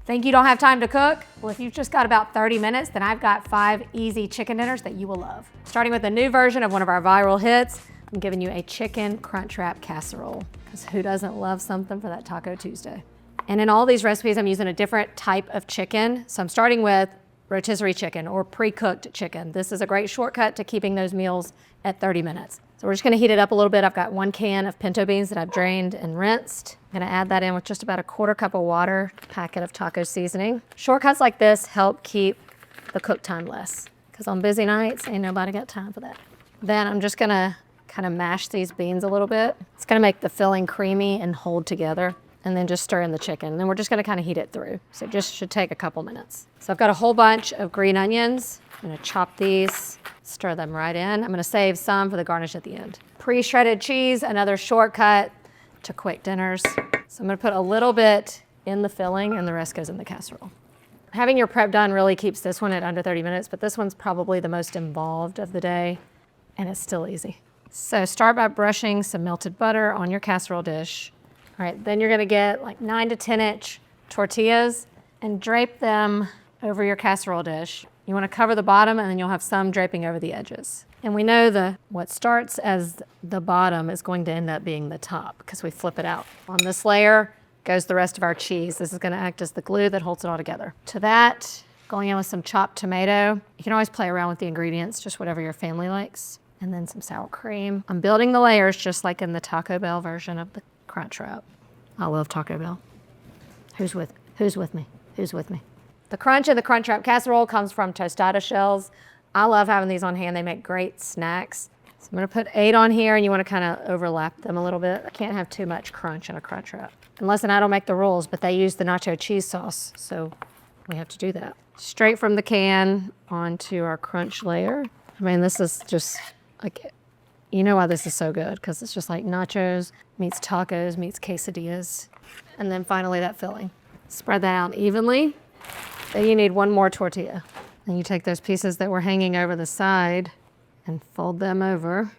Think you don't have time to cook? Well, if you've just got about 30 minutes, then I've got 5 easy chicken dinners that you will love. Starting with a new version of one of our viral hits, I'm giving you a Chicken Crunchwrap Casserole, because who doesn't love something for that Taco Tuesday? And in all these recipes, I'm using a different type of chicken. So I'm starting with rotisserie chicken or pre-cooked chicken. This is a great shortcut to keeping those meals at 30 minutes. So we're just gonna heat it up a little bit. I've got 1 can of pinto beans that I've drained and rinsed. I'm gonna add that in with just about a 1/4 cup of water, packet of taco seasoning. Shortcuts like this help keep the cook time less, because on busy nights, ain't nobody got time for that. Then I'm just gonna kind of mash these beans a little bit. It's gonna make the filling creamy and hold together, and then just stir in the chicken. And then we're just gonna kind of heat it through. So it just should take a couple minutes. So I've got a whole bunch of green onions. I'm gonna chop these, stir them right in. I'm gonna save some for the garnish at the end. Pre-shredded cheese, another shortcut to quick dinners. So I'm gonna put a little bit in the filling and the rest goes in the casserole. Having your prep done really keeps this one at under 30 minutes, but this one's probably the most involved of the day, and it's still easy. So start by brushing some melted butter on your casserole dish. All right, then you're gonna get like 9 to 10-inch tortillas and drape them over your casserole dish. You wanna cover the bottom and then you'll have some draping over the edges. And we know what starts as the bottom is going to end up being the top because we flip it out. On this layer goes the rest of our cheese. This is gonna act as the glue that holds it all together. To that, going in with some chopped tomato. You can always play around with the ingredients, just whatever your family likes. And then some sour cream. I'm building the layers just like in the Taco Bell version of the Crunchwrap. I love Taco Bell. Who's with me? Who's with me? The crunch in the Crunchwrap casserole comes from tostada shells. I love having these on hand. They make great snacks. So I'm gonna put 8 on here and you wanna kinda overlap them a little bit. I can't have too much crunch in a Crunchwrap. Unless, and I don't make the rules, but they use the nacho cheese sauce, so we have to do that. Straight from the can onto our crunch layer. I mean, this is just like, you know why this is so good, because it's just like nachos meets tacos meets quesadillas. And then finally that filling. Spread that out evenly. Then you need 1 more tortilla. And you take those pieces that were hanging over the side and fold them over.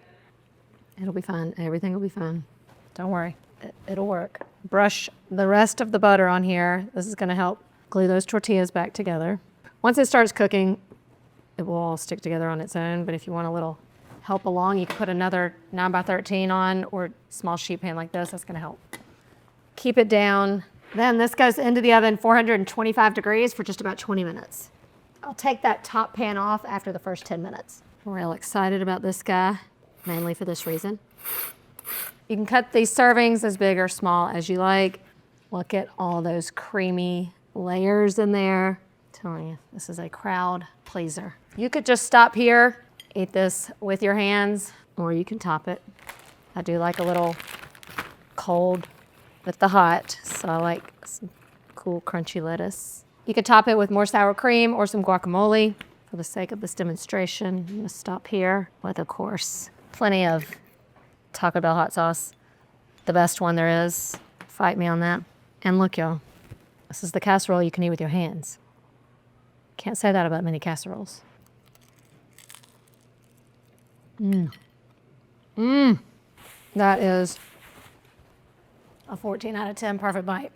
It'll be fine, everything will be fine. Don't worry, it'll work. Brush the rest of the butter on here. This is gonna help glue those tortillas back together. Once it starts cooking, it will all stick together on its own, but if you want a little help along, you can put another 9x13 on or small sheet pan like this, that's gonna help. Keep it down. Then this goes into the oven 425 degrees for just about 20 minutes. I'll take that top pan off after the first 10 minutes. I'm real excited about this guy, mainly for this reason. You can cut these servings as big or small as you like. Look at all those creamy layers in there. I'm telling you, this is a crowd pleaser. You could just stop here, eat this with your hands, or you can top it. I do like a little cold with the hot, so I like some cool crunchy lettuce. You could top it with more sour cream or some guacamole. For the sake of this demonstration, I'm gonna stop here with, of course, plenty of Taco Bell hot sauce. The best one there is. Fight me on that. And look, y'all, this is the casserole you can eat with your hands. Can't say that about many casseroles. That is a 14 out of 10 perfect bite.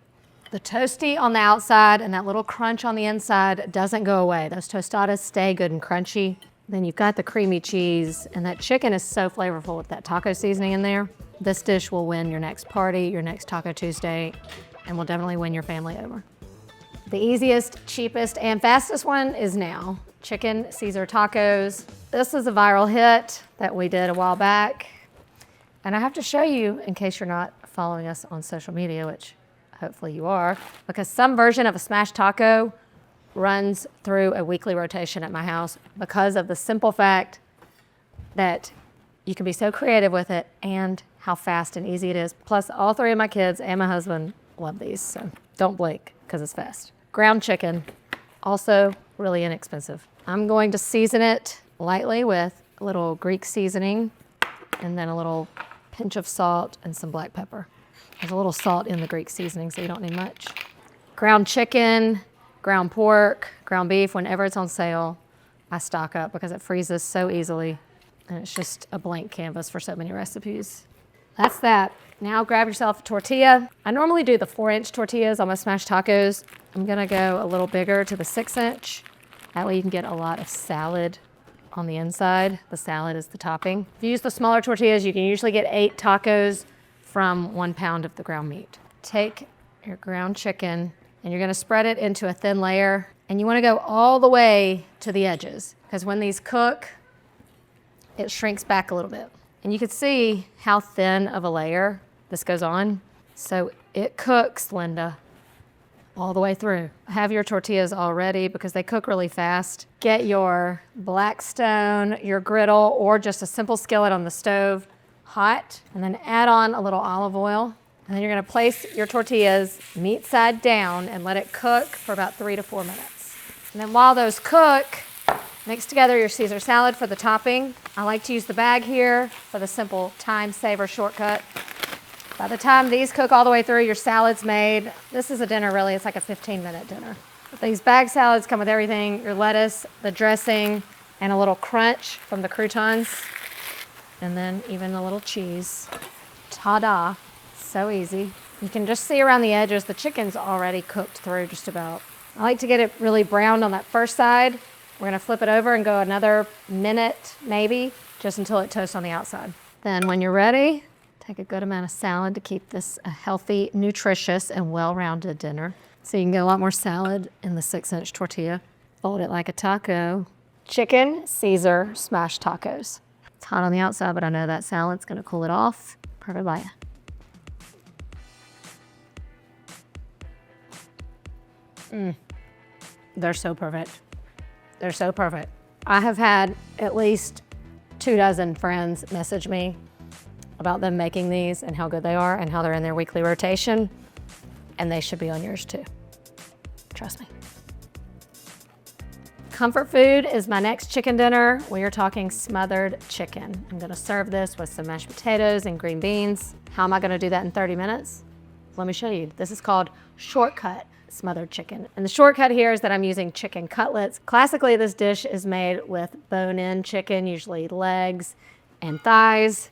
The toasty on the outside and that little crunch on the inside doesn't go away. Those tostadas stay good and crunchy. Then you've got the creamy cheese, and that chicken is so flavorful with that taco seasoning in there. This dish will win your next party, your next Taco Tuesday, and will definitely win your family over. The easiest, cheapest, and fastest one is now. Chicken Caesar tacos. This is a viral hit that we did a while back. And I have to show you, in case you're not following us on social media, which hopefully you are, because some version of a smashed taco runs through a weekly rotation at my house because of the simple fact that you can be so creative with it and how fast and easy it is. Plus, all 3 of my kids and my husband love these, so don't blink because it's fast. Ground chicken, also really inexpensive. I'm going to season it lightly with a little Greek seasoning and then a little pinch of salt and some black pepper. There's a little salt in the Greek seasoning, so you don't need much. Ground chicken, ground pork, ground beef, whenever it's on sale, I stock up because it freezes so easily and it's just a blank canvas for so many recipes. That's that. Now grab yourself a tortilla. I normally do the 4-inch tortillas on my smashed tacos. I'm gonna go a little bigger to the 6-inch. That way you can get a lot of salad on the inside. The salad is the topping. If you use the smaller tortillas, you can usually get 8 tacos from 1 pound of the ground meat. Take your ground chicken and you're gonna spread it into a thin layer, and you wanna go all the way to the edges, because when these cook, it shrinks back a little bit. And you can see how thin of a layer this goes on. So it cooks, Linda, all the way through. Have your tortillas all ready because they cook really fast. Get your Blackstone, your griddle, or just a simple skillet on the stove hot, and then add on a little olive oil. And then you're gonna place your tortillas meat side down and let it cook for about 3 to 4 minutes. And then while those cook, mix together your Caesar salad for the topping. I like to use the bag here for the simple time saver shortcut. By the time these cook all the way through, your salad's made. This is a dinner really, it's like a 15-minute dinner. But these bag salads come with everything, your lettuce, the dressing, and a little crunch from the croutons, and then even a little cheese. Ta-da, so easy. You can just see around the edges, the chicken's already cooked through just about. I like to get it really browned on that first side. We're gonna flip it over and go another minute, maybe, just until it toasts on the outside. Then when you're ready, take a good amount of salad to keep this a healthy, nutritious, and well-rounded dinner. So you can get a lot more salad in the 6-inch tortilla. Fold it like a taco. Chicken Caesar smashed tacos. It's hot on the outside, but I know that salad's gonna cool it off. Perfect bite. They're so perfect. They're so perfect. I have had at least 24 friends message me about them making these and how good they are and how they're in their weekly rotation, and they should be on yours too. Trust me. Comfort food is my next chicken dinner. We are talking smothered chicken. I'm gonna serve this with some mashed potatoes and green beans. How am I gonna do that in 30 minutes? Let me show you. This is called Shortcut Smothered Chicken. And the shortcut here is that I'm using chicken cutlets. Classically, this dish is made with bone-in chicken, usually legs and thighs.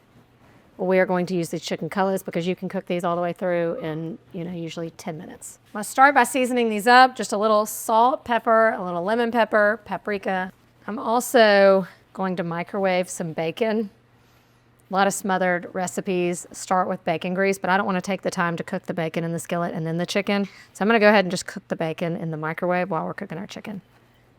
We are going to use these chicken cutlets because you can cook these all the way through in, usually 10 minutes. I'm gonna start by seasoning these up. Just a little salt, pepper, a little lemon pepper, paprika. I'm also going to microwave some bacon. A lot of smothered recipes start with bacon grease, but I don't want to take the time to cook the bacon in the skillet and then the chicken. So I'm gonna go ahead and just cook the bacon in the microwave while we're cooking our chicken.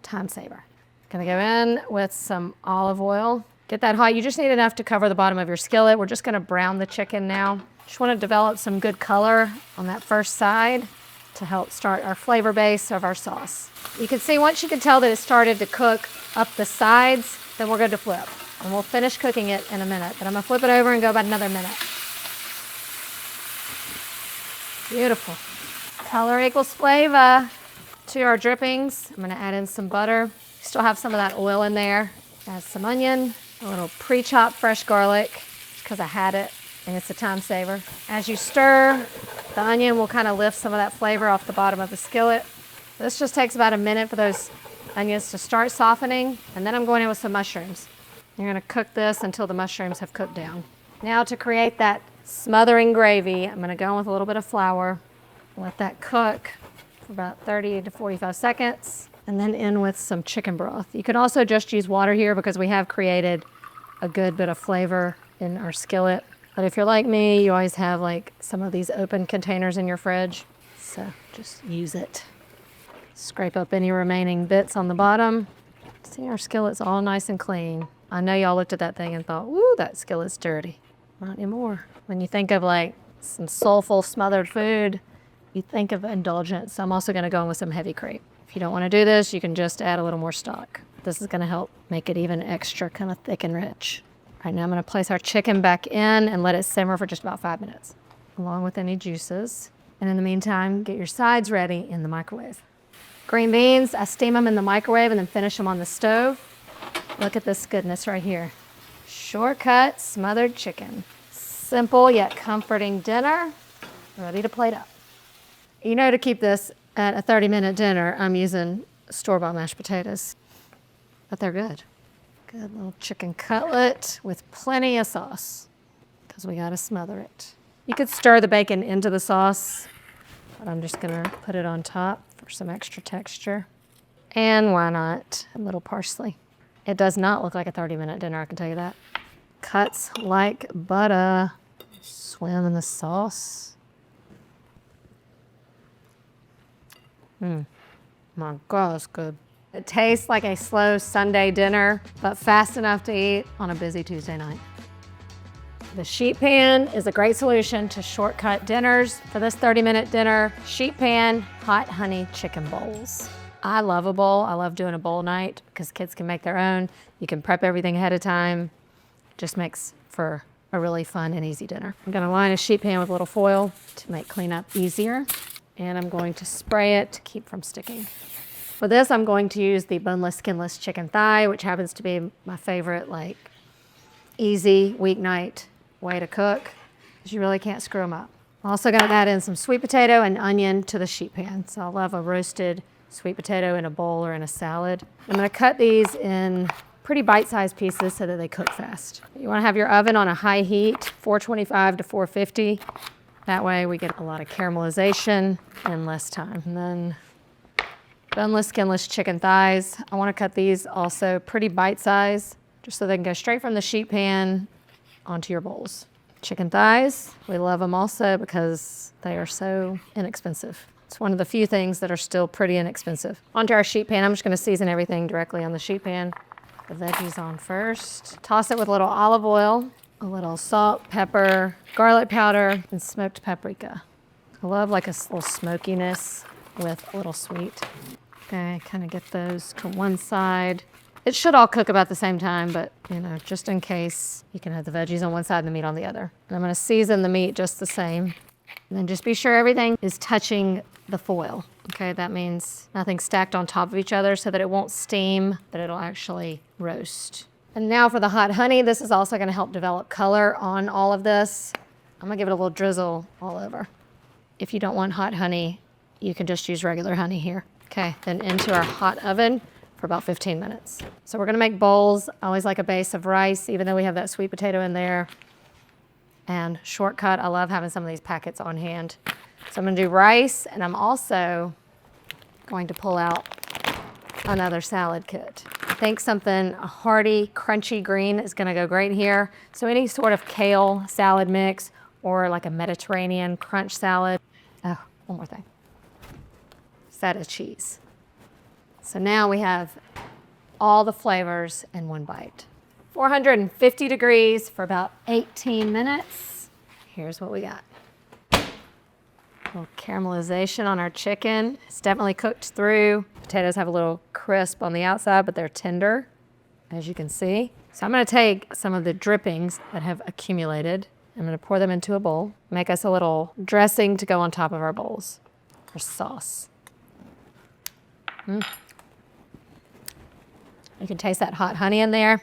Time saver. Gonna go in with some olive oil. Get that hot. You just need enough to cover the bottom of your skillet. We're just gonna brown the chicken now. Just wanna develop some good color on that first side to help start our flavor base of our sauce. You can see once you can tell that it started to cook up the sides, then we're good to flip. And we'll finish cooking it in a minute, but I'm gonna flip it over and go about another minute. Beautiful. Color equals flavor. To our drippings, I'm gonna add in some butter. Still have some of that oil in there. Add some onion, a little pre-chopped fresh garlic, because I had it, and it's a time saver. As you stir, the onion will kind of lift some of that flavor off the bottom of the skillet. This just takes about a minute for those onions to start softening, and then I'm going in with some mushrooms. You're gonna cook this until the mushrooms have cooked down. Now to create that smothering gravy, I'm gonna go in with a little bit of flour, let that cook for about 30 to 45 seconds, and then in with some chicken broth. You could also just use water here because we have created a good bit of flavor in our skillet. But if you're like me, you always have like some of these open containers in your fridge, so just use it. Scrape up any remaining bits on the bottom. See, our skillet's all nice and clean. I know y'all looked at that thing and thought, ooh, that skillet's dirty. Not anymore. When you think of like some soulful smothered food, you think of indulgence. So I'm also gonna go in with some heavy cream. If you don't wanna do this, you can just add a little more stock. This is gonna help make it even extra kind of thick and rich. All right, now I'm gonna place our chicken back in and let it simmer for just about 5 minutes, along with any juices. And in the meantime, get your sides ready in the microwave. Green beans, I steam them in the microwave and then finish them on the stove. Look at this goodness right here. Shortcut smothered chicken. Simple yet comforting dinner, ready to plate up. To keep this at a 30-minute dinner, I'm using store-bought mashed potatoes, but they're good. Good little chicken cutlet with plenty of sauce, because we gotta smother it. You could stir the bacon into the sauce, but I'm just gonna put it on top for some extra texture. And why not a little parsley? It does not look like a 30-minute dinner, I can tell you that. Cuts like butter. Swim in the sauce. My God, that's good. It tastes like a slow Sunday dinner, but fast enough to eat on a busy Tuesday night. The sheet pan is a great solution to shortcut dinners. For this 30-minute dinner, sheet pan hot honey chicken bowls. I love a bowl. I love doing a bowl night because kids can make their own. You can prep everything ahead of time. Just makes for a really fun and easy dinner. I'm gonna line a sheet pan with a little foil to make cleanup easier. And I'm going to spray it to keep from sticking. For this, I'm going to use the boneless, skinless chicken thigh, which happens to be my favorite, like, easy weeknight way to cook, because you really can't screw them up. I'm also gonna add in some sweet potato and onion to the sheet pan. So I love a roasted sweet potato in a bowl or in a salad. I'm gonna cut these in pretty bite-sized pieces so that they cook fast. You wanna have your oven on a high heat, 425 to 450. That way we get a lot of caramelization in less time. And then boneless, skinless chicken thighs. I wanna cut these also pretty bite-sized, just so they can go straight from the sheet pan onto your bowls. Chicken thighs, we love them also because they are so inexpensive. It's one of the few things that are still pretty inexpensive. Onto our sheet pan, I'm just gonna season everything directly on the sheet pan. The veggies on first. Toss it with a little olive oil, a little salt, pepper, garlic powder, and smoked paprika. I love like a little smokiness with a little sweet. Okay, kind of get those to one side. It should all cook about the same time, but you know, just in case, you can have the veggies on one side and the meat on the other. And I'm gonna season the meat just the same. And then just be sure everything is touching the foil. Okay, that means nothing stacked on top of each other so that it won't steam, but it'll actually roast. And now for the hot honey, this is also gonna help develop color on all of this. I'm gonna give it a little drizzle all over. If you don't want hot honey, you can just use regular honey here. Okay, then into our hot oven for about 15 minutes. So we're gonna make bowls. I always like a base of rice, even though we have that sweet potato in there. And Shortcut, I love having some of these packets on hand. So I'm gonna do rice, and I'm also going to pull out another salad kit. I think something a hearty, crunchy green is gonna go great here. So any sort of kale salad mix or like a Mediterranean crunch salad. Oh, one more thing. Feta cheese. So now we have all the flavors in one bite. 450 degrees for about 18 minutes. Here's what we got. A little caramelization on our chicken. It's definitely cooked through. Potatoes have a little crisp on the outside, but they're tender, as you can see. So I'm gonna take some of the drippings that have accumulated. I'm gonna pour them into a bowl. Make us a little dressing to go on top of our bowls, or sauce. You can taste that hot honey in there.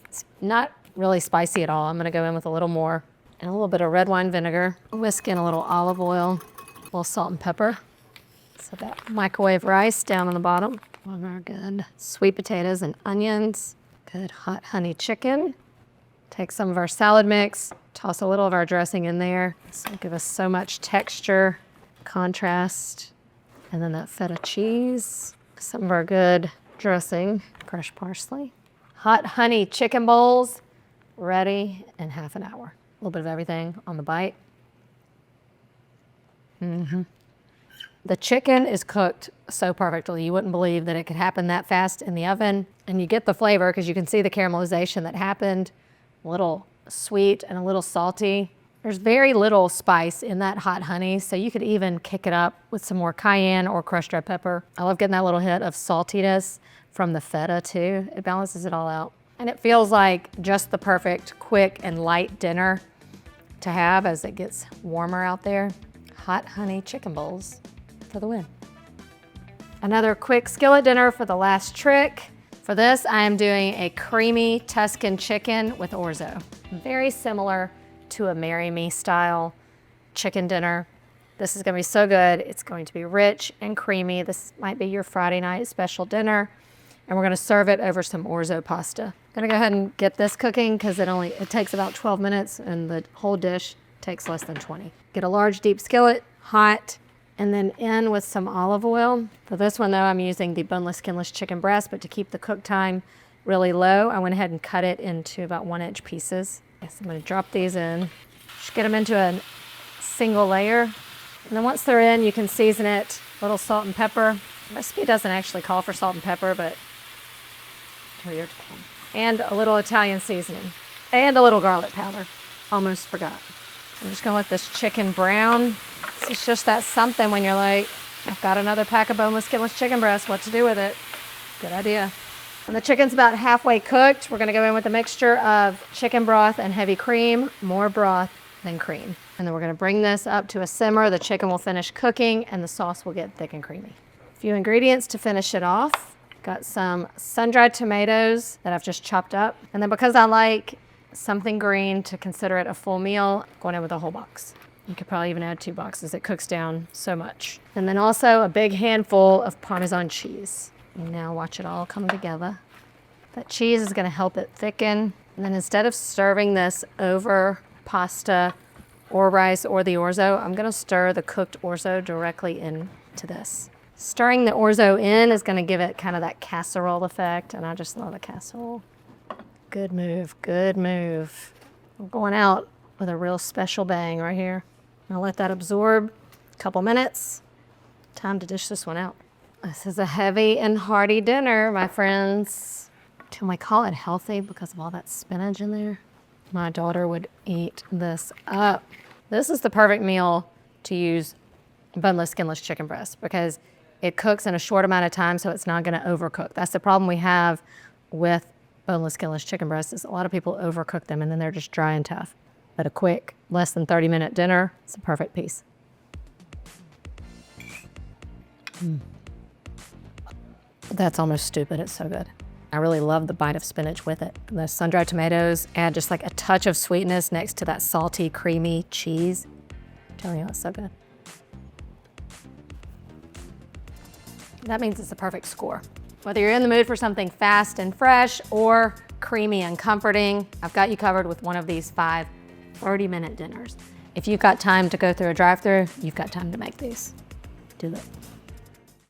It's not really spicy at all. I'm gonna go in with a little more and a little bit of red wine vinegar, whisk in a little olive oil, a little salt and pepper. So that microwave rice down on the bottom. One more good. Sweet potatoes and onions. Good hot honey chicken. Take some of our salad mix, toss a little of our dressing in there. This will give us so much texture, contrast. And then that feta cheese. Some of our good dressing, crushed parsley. Hot honey chicken bowls, ready in half an hour. A little bit of everything on the bite. The chicken is cooked so perfectly. You wouldn't believe that it could happen that fast in the oven. And you get the flavor because you can see the caramelization that happened. A little sweet and a little salty. There's very little spice in that hot honey, so you could even kick it up with some more cayenne or crushed red pepper. I love getting that little hit of saltiness from the feta too. It balances it all out. And it feels like just the perfect quick and light dinner to have as it gets warmer out there. Hot honey chicken bowls for the win. Another quick skillet dinner for the last trick. For this, I am doing a creamy Tuscan chicken with orzo. Very similar to a Marry Me style chicken dinner. This is gonna be so good. It's going to be rich and creamy. This might be your Friday night special dinner. And we're gonna serve it over some orzo pasta. I'm gonna go ahead and get this cooking because it takes about 12 minutes and the whole dish Takes less than 20. Get a large deep skillet, hot, and then in with some olive oil. For this one though, I'm using the boneless, skinless chicken breast, but to keep the cook time really low, I went ahead and cut it into about 1-inch pieces. So I'm gonna drop these in. Just get them into a single layer. And then once they're in, you can season it. A little salt and pepper. The recipe doesn't actually call for salt and pepper, but and a little Italian seasoning. And a little garlic powder. Almost forgot. I'm just gonna let this chicken brown. It's just that something when you're like, I've got another pack of boneless, skinless chicken breast, what to do with it? Good idea. When the chicken's about halfway cooked, we're gonna go in with a mixture of chicken broth and heavy cream, more broth than cream. And then we're gonna bring this up to a simmer. The chicken will finish cooking and the sauce will get thick and creamy. A few ingredients to finish it off. Got some sun-dried tomatoes that I've just chopped up. And then because I like something green to consider it a full meal, I'm going in with a whole box. You could probably even add 2 boxes. It cooks down so much. And then also a big handful of Parmesan cheese. And now watch it all come together. That cheese is gonna help it thicken. And then instead of serving this over pasta or rice or the orzo, I'm gonna stir the cooked orzo directly into this. Stirring the orzo in is gonna give it kind of that casserole effect, and I just love a casserole. Good move, good move. I'm going out with a real special bang right here. I'll let that absorb a couple minutes. Time to dish this one out. This is a heavy and hearty dinner, my friends. Can we call it healthy because of all that spinach in there? My daughter would eat this up. This is the perfect meal to use boneless, skinless chicken breast because it cooks in a short amount of time, so it's not gonna overcook. That's the problem we have with boneless, skinless chicken breasts is a lot of people overcook them and then they're just dry and tough. But a quick, less than 30-minute dinner, it's a perfect piece. That's almost stupid, it's so good. I really love the bite of spinach with it. The sun-dried tomatoes add just like a touch of sweetness next to that salty, creamy cheese. I'm telling you, it's so good. That means it's a perfect score. Whether you're in the mood for something fast and fresh or creamy and comforting, I've got you covered with one of these 5 30-minute dinners. If you've got time to go through a drive-thru, you've got time to make these. Do it.